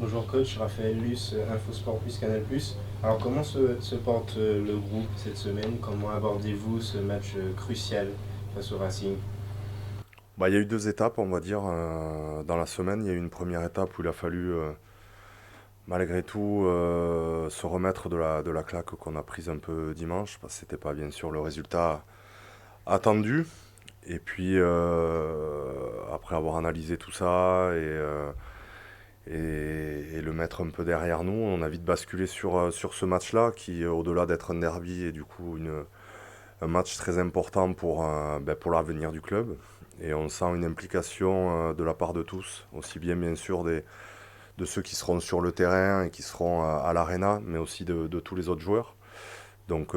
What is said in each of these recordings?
Bonjour coach, Raphaël Luce, Infosport plus Canal+. Alors comment se porte le groupe cette semaine? Comment abordez-vous ce match crucial face au Racing? Il y a eu deux étapes, on va dire, dans la semaine. Il y a eu une première étape où il a fallu, malgré tout, se remettre de la claque qu'on a prise un peu dimanche, parce que c'était pas bien sûr le résultat attendu. Et puis, après avoir analysé tout ça et le mettre un peu derrière nous, on a vite basculé sur ce match-là, qui, au-delà d'être un derby, est du coup un match très important pour l'avenir du club. Et on sent une implication de la part de tous, aussi bien sûr de ceux qui seront sur le terrain et qui seront à l'arena, mais aussi de tous les autres joueurs. Donc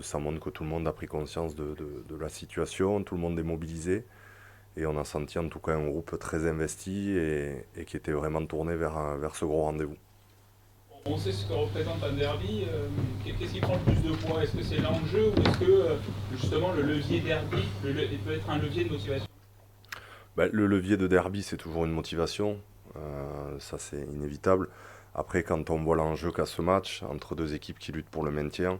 ça montre que tout le monde a pris conscience de la situation, tout le monde est mobilisé. Et on a senti en tout cas un groupe très investi et qui était vraiment tourné vers ce gros rendez-vous. On sait ce que représente un derby. Qu'est-ce qui prend le plus de poids? Est-ce que c'est l'enjeu ou est-ce que justement le levier derby il peut être un levier de motivation? Le levier de derby, c'est toujours une motivation. Ça, c'est inévitable. Après, quand on voit l'enjeu qu'a ce match, entre deux équipes qui luttent pour le maintien,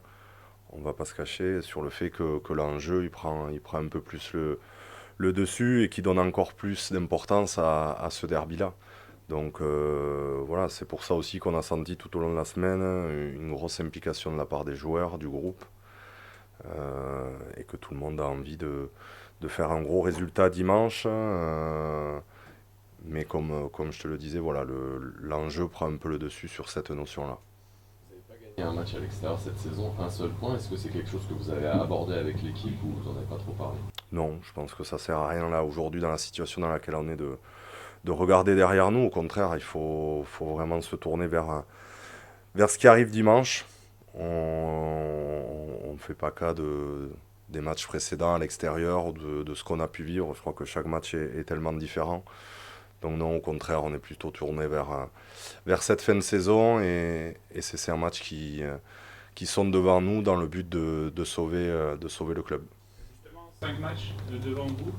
on va pas se cacher sur le fait que l'enjeu, il prend un peu plus le dessus et qui donne encore plus d'importance à ce derby-là. Donc voilà, c'est pour ça aussi qu'on a senti tout au long de la semaine une grosse implication de la part des joueurs, du groupe, et que tout le monde a envie de faire un gros résultat dimanche. Mais comme je te le disais, voilà, l'enjeu prend un peu le dessus sur cette notion-là. Vous n'avez pas gagné un match à l'extérieur cette saison, un seul point. Est-ce que c'est quelque chose que vous avez abordé avec l'équipe ou vous n'en avez pas trop parlé? Non, je pense que ça sert à rien là aujourd'hui dans la situation dans laquelle on est de regarder derrière nous. Au contraire, il faut vraiment se tourner vers ce qui arrive dimanche. On ne fait pas cas des matchs précédents à l'extérieur ou de ce qu'on a pu vivre. Je crois que chaque match est tellement différent. Donc non, au contraire, on est plutôt tourné vers cette fin de saison et c'est ces matchs qui sont devant nous dans le but de sauver le club. Justement, 5 matchs devant vous.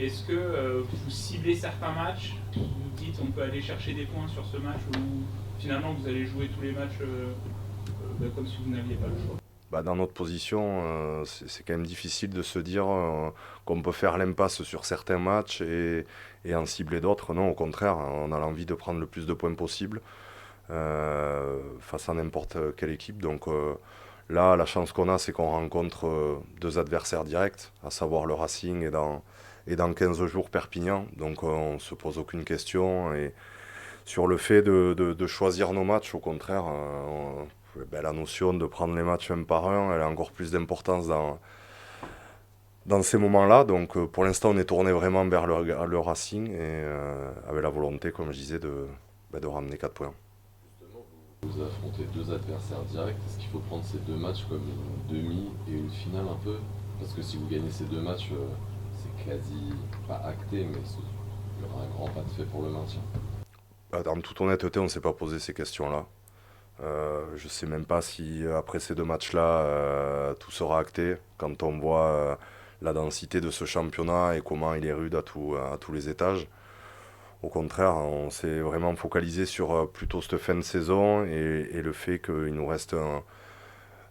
Est-ce que vous ciblez certains matchs? Vous dites on peut aller chercher des points sur ce match ou finalement vous allez jouer tous les matchs comme si vous n'aviez pas le choix? Dans notre position, c'est quand même difficile de se dire qu'on peut faire l'impasse sur certains matchs et en cibler d'autres. Non, au contraire, on a l'envie de prendre le plus de points possible face à n'importe quelle équipe. Donc là, la chance qu'on a, c'est qu'on rencontre deux adversaires directs, à savoir le Racing et dans 15 jours Perpignan. Donc on ne se pose aucune question. Et sur le fait de choisir nos matchs, au contraire, la notion de prendre les matchs un par un, elle a encore plus d'importance dans ces moments-là. Donc pour l'instant, on est tourné vraiment vers le Racing et avec la volonté, comme je disais, de ramener 4 points. Justement, vous affrontez deux adversaires directs. Est-ce qu'il faut prendre ces deux matchs comme une demi et une finale un peu? Parce que si vous gagnez ces deux matchs, c'est quasi pas acté, mais il y aura un grand pas de fait pour le maintien. En toute honnêteté, on ne s'est pas posé ces questions-là. Je ne sais même pas si après ces deux matchs-là, tout sera acté. Quand on voit la densité de ce championnat et comment il est rude à tous les étages. Au contraire, on s'est vraiment focalisé sur plutôt cette fin de saison et le fait qu'il nous reste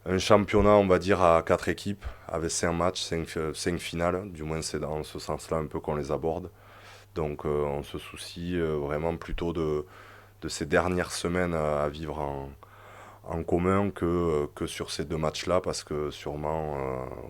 un championnat, on va dire, à 4 équipes, avec 5 matchs, 5 finales. Du moins, c'est dans ce sens-là un peu qu'on les aborde. Donc, on se soucie vraiment plutôt de ces dernières semaines à vivre en commun que sur ces deux matchs-là, parce que sûrement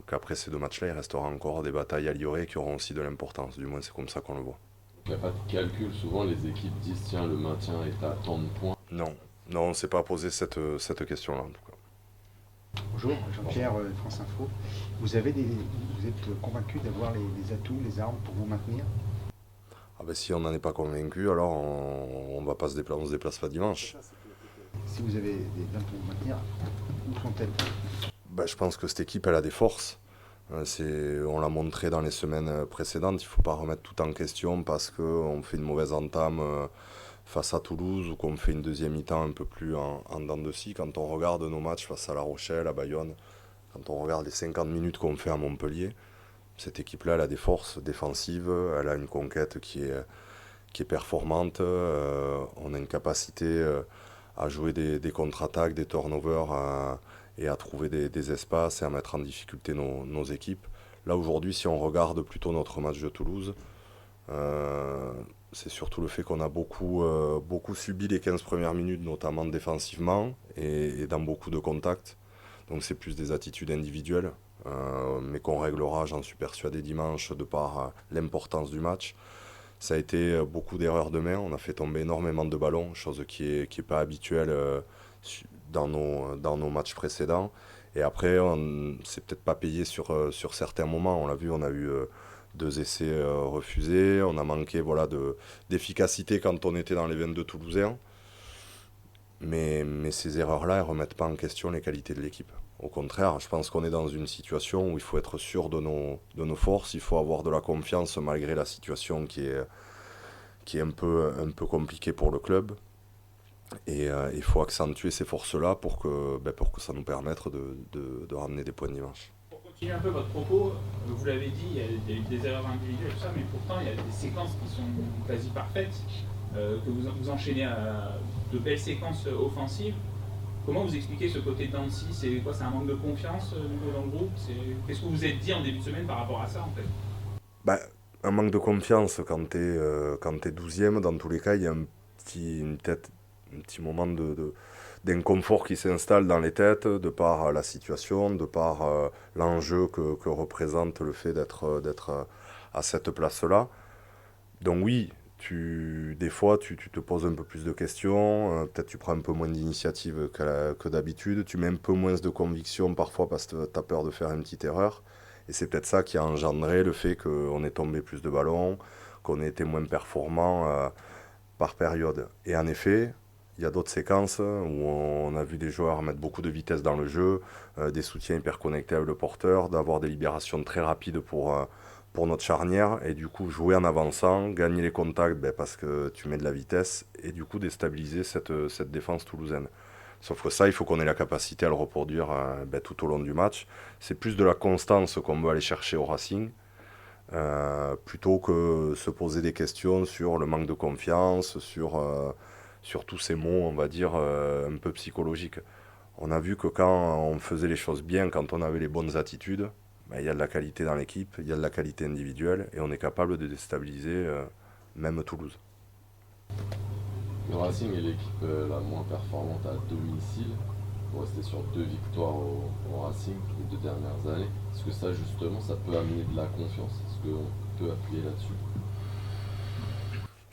qu'après ces deux matchs-là, il restera encore des batailles à livrer qui auront aussi de l'importance. Du moins, c'est comme ça qu'on le voit. Il n'y a pas de calcul. Souvent, les équipes disent tiens, le maintien est à tant de points. Non, non, on ne s'est pas posé cette question-là, en tout cas. Bonjour, Jean-Pierre, France Info. Vous êtes convaincu d'avoir les atouts, les armes pour vous maintenir? Ah ben, si on n'en est pas convaincu, alors on va pas on se déplace pas dimanche. Si vous avez des armes pour vous maintenir, où sont-elles? Je pense que cette équipe, elle a des forces. On l'a montré dans les semaines précédentes. Il ne faut pas remettre tout en question parce qu'on fait une mauvaise entame face à Toulouse ou qu'on fait une deuxième mi-temps un peu plus en dents de scie. Quand on regarde nos matchs face à La Rochelle, à Bayonne, quand on regarde les 50 minutes qu'on fait à Montpellier, cette équipe-là, elle a des forces défensives, elle a une conquête qui est performante. On a une capacité à jouer des contre-attaques, des turnovers et à trouver des espaces et à mettre en difficulté nos équipes. Là aujourd'hui, si on regarde plutôt notre match de Toulouse, c'est surtout le fait qu'on a beaucoup subi les 15 premières minutes, notamment défensivement et dans beaucoup de contacts. Donc c'est plus des attitudes individuelles, mais qu'on réglera, j'en suis persuadé, dimanche, de par l'importance du match. Ça a été beaucoup d'erreurs de main, on a fait tomber énormément de ballons, chose qui est pas habituelle dans nos matchs précédents. Et après, on s'est peut-être pas payé sur certains moments. On l'a vu, on a eu 2 essais refusés. On a manqué d'efficacité quand on était dans les 22 Toulousains. Mais ces erreurs-là, elles ne remettent pas en question les qualités de l'équipe. Au contraire, je pense qu'on est dans une situation où il faut être sûr de nos forces. Il faut avoir de la confiance malgré la situation qui est un peu compliquée pour le club. Et il faut accentuer ces forces-là pour que ça nous permette de ramener des points dimanche. Pour continuer un peu votre propos, vous l'avez dit, il y a eu des erreurs individuelles, tout ça, mais pourtant il y a des séquences qui sont quasi parfaites, que vous enchaînez à de belles séquences offensives. Comment vous expliquez ce côté Dancy? C'est quoi? C'est un manque de confiance dans le groupe? Qu'est-ce que vous vous êtes dit en début de semaine par rapport à ça en fait? Un manque de confiance quand tu es 12e, dans tous les cas, il y a un petit moment d'inconfort qui s'installe dans les têtes de par la situation, de par l'enjeu que représente le fait d'être à cette place-là. Donc oui, des fois tu te poses un peu plus de questions, peut-être tu prends un peu moins d'initiative que d'habitude, tu mets un peu moins de conviction parfois parce que tu as peur de faire une petite erreur. Et c'est peut-être ça qui a engendré le fait qu'on ait tombé plus de ballons, qu'on ait été moins performant par période. Et en effet, il y a d'autres séquences où on a vu des joueurs mettre beaucoup de vitesse dans le jeu, des soutiens hyper connectés avec le porteur, d'avoir des libérations très rapides pour notre charnière, et du coup jouer en avançant, gagner les contacts parce que tu mets de la vitesse, et du coup déstabiliser cette défense toulousaine. Sauf que ça, il faut qu'on ait la capacité à le reproduire tout au long du match. C'est plus de la constance qu'on veut aller chercher au Racing, plutôt que se poser des questions sur le manque de confiance, sur tous ces mots, on va dire, un peu psychologiques. On a vu que quand on faisait les choses bien, quand on avait les bonnes attitudes, il y a de la qualité dans l'équipe, il y a de la qualité individuelle, et on est capable de déstabiliser même Toulouse. Le Racing est l'équipe la moins performante à domicile. Vous restez sur 2 victoires au Racing les 2 dernières années. Est-ce que ça, justement, ça peut amener de la confiance? Est-ce qu'on peut appuyer là-dessus?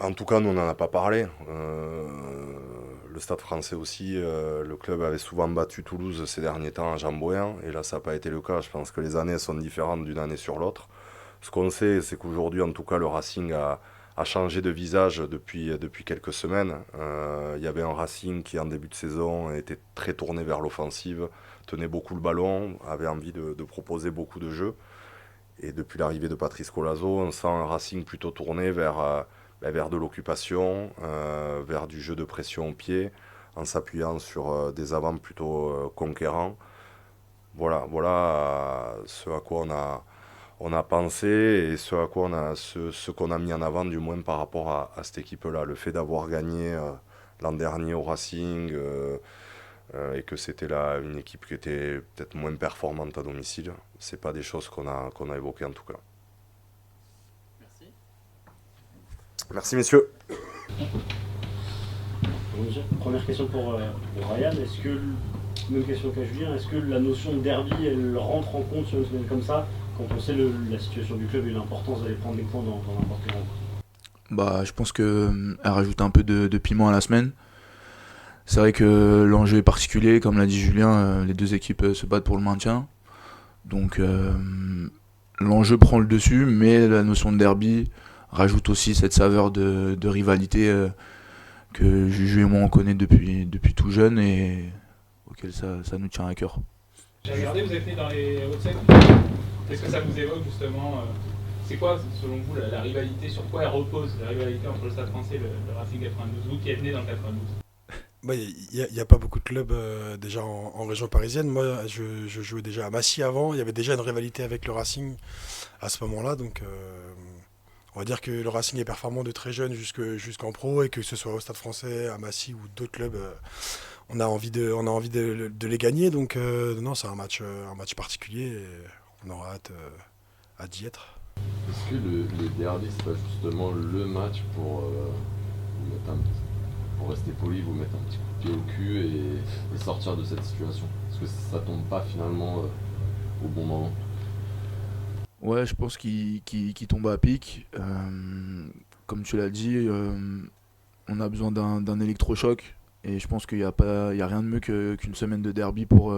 En tout cas, nous, on n'en a pas parlé. Le Stade Français aussi, le club avait souvent battu Toulouse ces derniers temps à Jean-Bouin, et là, ça n'a pas été le cas. Je pense que les années sont différentes d'une année sur l'autre. Ce qu'on sait, c'est qu'aujourd'hui, en tout cas, le Racing a changé de visage depuis quelques semaines. Il y avait un Racing qui, en début de saison, était très tourné vers l'offensive, tenait beaucoup le ballon, avait envie de proposer beaucoup de jeux. Et depuis l'arrivée de Patrice Colazo, on sent un Racing plutôt tourné vers de l'occupation, vers du jeu de pression au pied, en s'appuyant sur des avants plutôt conquérants. Voilà ce à quoi on a pensé, et ce qu'on a mis en avant, du moins par rapport à cette équipe-là. Le fait d'avoir gagné l'an dernier au Racing, et que c'était une équipe qui était peut-être moins performante à domicile, c'est pas des choses qu'on a évoquées en tout cas. Merci messieurs. Première question pour Ryan, même question qu'à Julien, est-ce que la notion de derby, elle rentre en compte sur une semaine comme ça, quand on sait la situation du club et l'importance d'aller prendre des points dans n'importe quel rencontre? Je pense qu'elle rajoute un peu de piment à la semaine. C'est vrai que l'enjeu est particulier, comme l'a dit Julien, les 2 équipes se battent pour le maintien. Donc l'enjeu prend le dessus, mais la notion de derby rajoute aussi cette saveur de rivalité que Juju et moi on connaît depuis tout jeune et auquel ça nous tient à cœur. J'ai regardé, vous êtes né dans les Hauts-de-Seine. Qu'est-ce que ça vous évoque justement? C'est quoi, selon vous, la rivalité? Sur quoi elle repose, la rivalité entre le Stade Français et le Racing 92? Vous qui êtes né dans le 92. Il n'y a pas beaucoup de clubs déjà en région parisienne. Moi, je jouais déjà à Massy avant. Il y avait déjà une rivalité avec le Racing à ce moment-là. Donc, on va dire que le Racing est performant de très jeune jusqu'en pro, et que ce soit au Stade Français, à Massy ou d'autres clubs, on a envie de les gagner. Donc non, c'est un match particulier, et on aura hâte d'y être. Est-ce que le derby, c'est pas justement le match pour, pour rester poli, vous mettre un petit coup de pied au cul et sortir de cette situation? Est-ce que ça tombe pas finalement au bon moment? Ouais, je pense qu'il tombe à pic. Comme tu l'as dit, on a besoin d'un électrochoc. Et je pense qu'il n'y a rien de mieux qu'une semaine de derby pour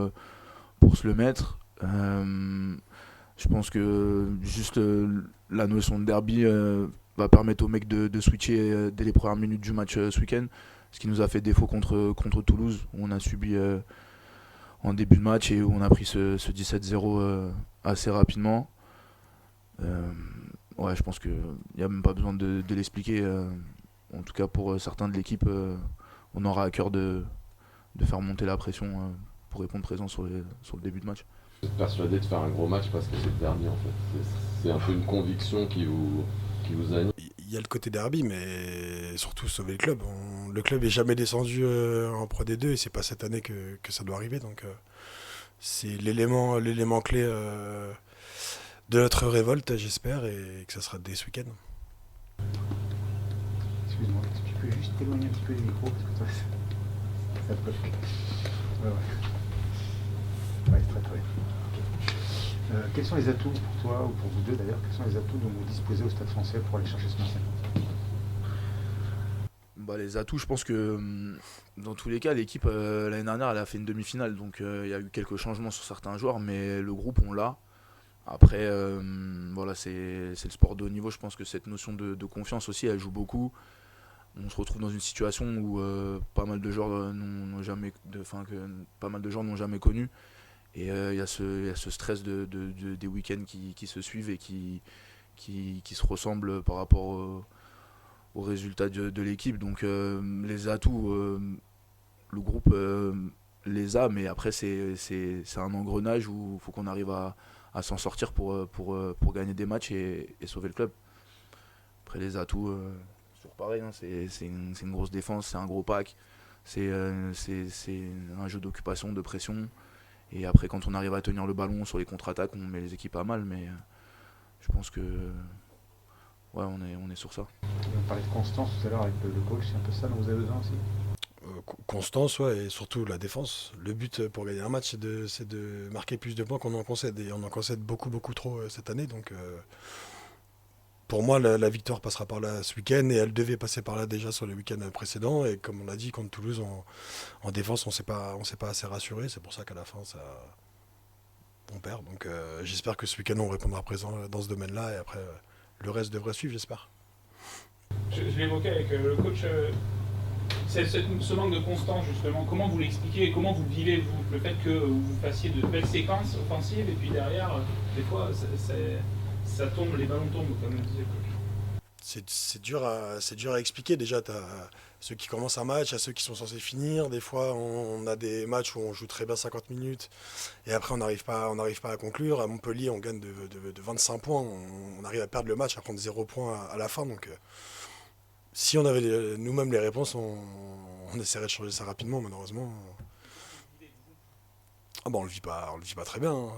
se le mettre. Je pense que juste la notion de derby va permettre aux mecs de switcher dès les premières minutes du match ce week-end. Ce qui nous a fait défaut contre Toulouse, où on a subi en début de match et où on a pris ce 17-0 assez rapidement. Ouais, je pense qu'il n'y a même pas besoin de l'expliquer. En tout cas, pour certains de l'équipe, on aura à cœur de faire monter la pression pour répondre présent sur le début de match. Vous êtes persuadé de faire un gros match parce que c'est le derby en fait. C'est un peu une conviction qui vous anime. Il y a le côté derby, mais surtout sauver le club. Le club est jamais descendu en Pro D2, et c'est pas cette année que ça doit arriver. Donc c'est l'élément clé de notre révolte, j'espère, et que ça sera dès ce week-end. Excuse-moi, est-ce que tu peux juste t'éloigner un petit peu du micro, parce que toi, ça te bloque. Ouais. Ouais, très très bien. Okay. Quels sont les atouts pour toi, ou pour vous deux d'ailleurs, quels sont les atouts dont vous disposez au Stade Français pour aller chercher ce maintien? Les atouts, je pense que dans tous les cas, l'équipe l'année dernière elle a fait une demi-finale, donc il y a eu quelques changements sur certains joueurs, mais le groupe on l'a. Après, voilà, c'est le sport de haut niveau. Je pense que cette notion de confiance aussi, elle joue beaucoup. On se retrouve dans une situation où pas mal de joueurs n'ont jamais connu. Et il y a ce stress des week-ends qui se suivent et qui se ressemblent par rapport aux résultats de l'équipe. Donc les atouts, le groupe les a, mais après c'est un engrenage où il faut qu'on arrive à s'en sortir pour gagner des matchs et sauver le club. Après les atouts, c'est toujours pareil, hein, c'est une grosse défense, c'est un gros pack, c'est un jeu d'occupation, de pression. Et après, quand on arrive à tenir le ballon sur les contre-attaques, on met les équipes à mal, mais je pense que ouais, on est sur ça. On parlait de constance tout à l'heure avec le coach, c'est un peu ça dont vous avez besoin aussi? Constance, ouais, et surtout la défense. Le but pour gagner un match, c'est de marquer plus de points qu'on en concède, et on en concède beaucoup trop cette année. Donc pour moi, la victoire passera par là ce week-end, et elle devait passer par là déjà sur le week-end précédent. Et comme on l'a dit, contre Toulouse, en défense, on s'est pas assez rassuré. C'est pour ça qu'à la fin, on perd. Donc j'espère que ce week-end, on répondra présent dans ce domaine-là, et après, le reste devrait suivre, j'espère. Je l'évoquais avec le coach. Ce manque de constance, justement, comment vous l'expliquez et comment vous le vivez, vous? Le fait que vous fassiez de belles séquences offensives, et puis derrière, des fois, ça tombe, les ballons tombent, comme le disait le coach. C'est dur à expliquer. Déjà, tu as ceux qui commencent un match, à ceux qui sont censés finir. Des fois, on a des matchs où on joue très bien 50 minutes, et après, on n'arrive pas à conclure. À Montpellier, on gagne de 25 points. On arrive à perdre le match, à prendre 0 points à la fin. Donc, si on avait nous-mêmes les réponses, on essaierait de changer ça rapidement. Malheureusement, on le vit pas très bien. Hein.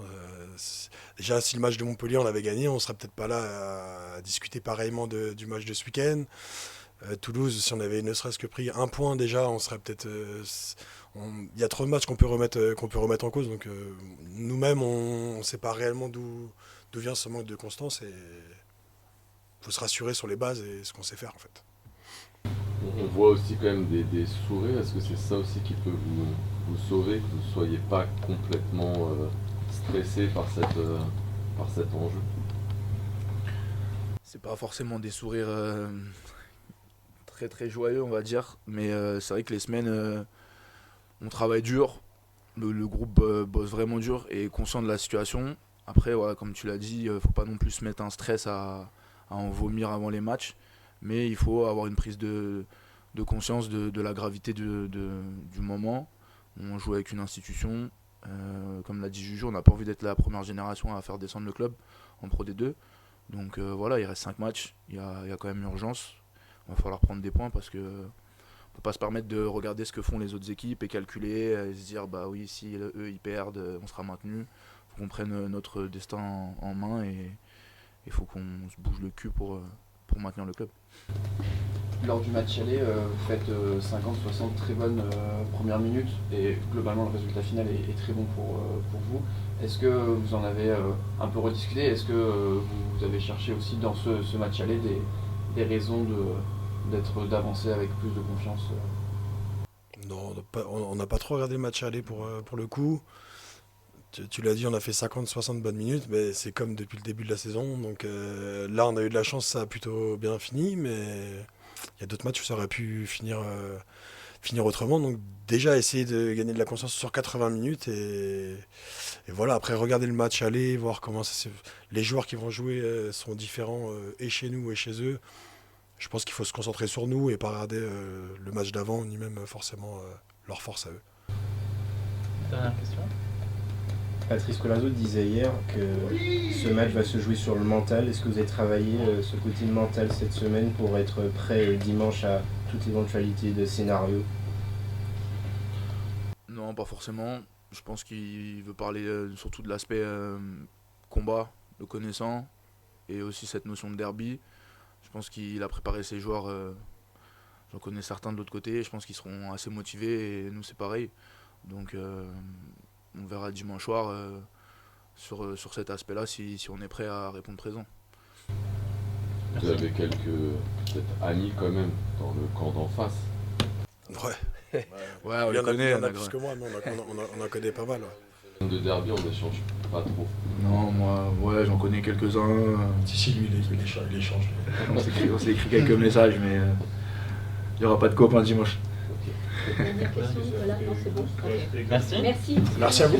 Déjà, si le match de Montpellier on l'avait gagné, on serait peut-être pas là à discuter pareillement du match de ce week-end. Toulouse, si on avait ne serait-ce que pris un point déjà, on serait peut-être. Il y a trop de matchs qu'on peut remettre en cause. Donc nous-mêmes, on ne sait pas réellement d'où vient ce manque de constance, et faut se rassurer sur les bases et ce qu'on sait faire en fait. On voit aussi quand même des sourires. Est-ce que c'est ça aussi qui peut vous sauver, que vous ne soyez pas complètement stressé par cet enjeu? C'est pas forcément des sourires très très joyeux, on va dire, mais c'est vrai que les semaines, on travaille dur, le groupe bosse vraiment dur et est conscient de la situation. Après, ouais, comme tu l'as dit, faut pas non plus se mettre un stress à en vomir avant les matchs, mais il faut avoir une prise de conscience de la gravité du moment. On joue avec une institution, comme l'a dit Juju, on n'a pas envie d'être la première génération à faire descendre le club en Pro D2. Donc voilà, il reste 5 matchs, il y a quand même urgence. Il va falloir prendre des points parce que on peut pas se permettre de regarder ce que font les autres équipes et calculer et se dire bah oui, si eux ils perdent, on sera maintenu. Faut qu'on prenne notre destin en main et il faut qu'on se bouge le cul pour maintenir le club. Lors du match aller, vous faites 50-60 très bonnes premières minutes et globalement le résultat final est très bon pour vous. Est-ce que vous en avez un peu rediscuté? Est-ce que vous avez cherché aussi dans ce match aller des raisons d'avancer avec plus de confiance? Non, on n'a pas trop regardé le match aller pour le coup. Tu l'as dit, on a fait 50-60 bonnes minutes, mais c'est comme depuis le début de la saison. Donc là, on a eu de la chance, ça a plutôt bien fini, mais il y a d'autres matchs où ça aurait pu finir autrement. Donc déjà, essayer de gagner de la confiance sur 80 minutes et voilà. Après, regarder le match aller, voir comment les joueurs qui vont jouer sont différents et chez nous et chez eux. Je pense qu'il faut se concentrer sur nous et pas regarder le match d'avant, ni même forcément leur force à eux. Dernière question. Patrice Colazo disait hier que ce match va se jouer sur le mental. Est-ce que vous avez travaillé ce côté mental cette semaine pour être prêt dimanche à toute éventualité de scénario? Non, pas forcément. Je pense qu'il veut parler surtout de l'aspect combat, le connaissant, et aussi cette notion de derby. Je pense qu'il a préparé ses joueurs, j'en connais certains de l'autre côté, je pense qu'ils seront assez motivés et nous c'est pareil. Donc on verra dimanche soir sur cet aspect-là si on est prêt à répondre présent. Vous avez quelques peut-être amis quand même dans le camp d'en face. Ouais. Ouais, on Il y les connaît. en a plus que moi, mais on en connaît pas mal. Ouais. De derby, on n'échange pas trop. Non, moi, ouais, j'en connais quelques-uns. Si, lui, il échange. On s'est écrit quelques messages, mais il n'y aura pas de copains dimanche. Dernière question, voilà, non, c'est bon. Merci. Merci. Merci à vous.